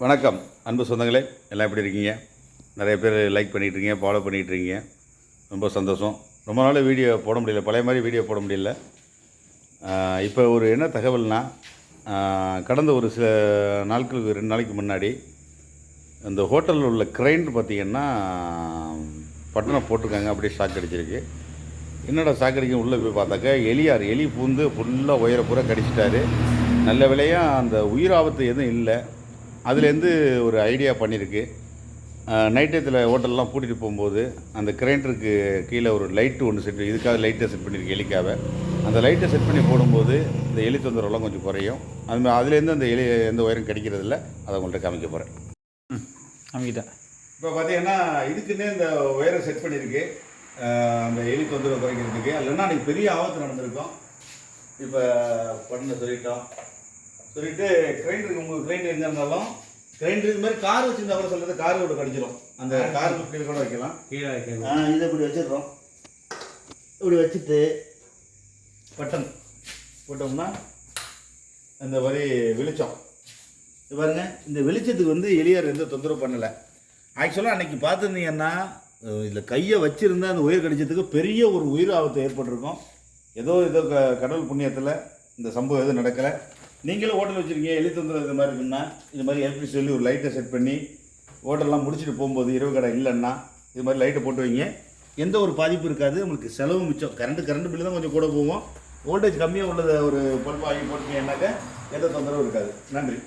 வணக்கம் அன்பு சொந்தங்களே, எல்லாம் எப்படி இருக்கீங்க? நிறைய பேர் லைக் பண்ணிகிட்ருக்கீங்க, ஃபாலோ பண்ணிகிட்ருக்கீங்க. ரொம்ப சந்தோஷம். ரொம்ப நாள் வீடியோ போட முடியல, பழைய மாதிரி வீடியோ போட முடியல. இப்போ ஒரு என்ன தகவல்னால், கடந்த ஒரு சில நாட்களுக்கு 2 நாளைக்கு முன்னாடி இந்த ஹோட்டலில் உள்ள கிரைண்டர் பார்த்திங்கன்னா பட்டணம் போட்டிருக்காங்க. அப்படியே ஷாக் அடிச்சிருக்கு. என்னடா ஷாக் அடிக்க உள்ளே போய் பார்த்தாக்கா எலி பூந்து ஃபுல்லாக உயர பூரா கடிச்சிட்டாரு. நல்ல விலையாக அந்த உயிர் ஆபத்து எதுவும் இல்லை. அதுலேருந்து ஒரு ஐடியா பண்ணியிருக்கு. நைட் டயத்தில் ஹோட்டல்லாம் பூட்டிகிட்டு போகும்போது அந்த கிரைண்டருக்கு கீழே ஒரு லைட்டு ஒன்று இதுக்காக லைட்டை செட் பண்ணியிருக்கு எலிக்காக. அந்த லைட்டை செட் பண்ணி போடும்போது இந்த எலி தொந்தரவுலாம் கொஞ்சம் குறையும். அதுலேருந்து அந்த எலி எந்த உயரம் கிடைக்கிறதில்ல. அதை உங்கள்கிட்ட காமிக்க போகிறேன். காமிக்கிட்டேன். இப்போ பார்த்தீங்கன்னா இதுக்குன்னே இந்த ஒயரை செட் பண்ணியிருக்கு, அந்த எலி தொந்தரவு குறைக்கிறதுக்கு. இல்லைன்னா அன்றைக்கி பெரிய ஆபத்து நடந்திருக்கும். இப்போ பண்ண சொல்லிவிட்டு கிரைண்டருக்கு உங்களுக்கு கிரைண்டர் எங்கே இருந்தாலும் கிரைண்டர் இது மாதிரி கார் வச்சுருந்தா கூட சொல்கிறது கார் விட கடிச்சிடும். அந்த கார் கீழே கூட வைக்கலாம். கீழே வைக்கலாம். இதை இப்படி வச்சிடுறோம். இப்படி வச்சுட்டு பட்டன் போட்டோம்னா அந்த மாதிரி வெளிச்சம் பாருங்க. இந்த வெளிச்சத்துக்கு வந்து எலியார் எந்த தொந்தரவு பண்ணலை. ஆக்சுவலாக அன்றைக்கி பார்த்துருந்தீங்கன்னா இதில் கையை வச்சுருந்தா அந்த உயிர் கடிச்சதுக்கு பெரிய ஒரு உயிர் ஆபத்து ஏற்பட்டிருக்கும். ஏதோ கடவுள் புண்ணியத்தில் இந்த சம்பவம் எதுவும் நடக்கலை. நீங்களும் ஹோட்டல் வச்சுருக்கீங்க, எலி தொந்தரவு இது மாதிரி இருக்குன்னா இது மாதிரி எப்படி சொல்லி ஒரு லைட்டை செட் பண்ணி ஹோட்டல்லாம் முடிச்சுட்டு போகும்போது இரவு கடை இல்லைன்னா இது மாதிரி லைட்டை போட்டு வைங்க. எந்த ஒரு பாதிப்பும் இருக்காது. உங்களுக்கு செலவு மிச்சம். கரண்ட் பில்லு தான் கொஞ்சம் கூட போகும். வோல்டேஜ் கம்மியாக உள்ளதை ஒரு பல்ப் வாங்கி போட்டுட்டீங்கன்னாக்கா எந்த தொந்தரவும் இருக்காது. நன்றி.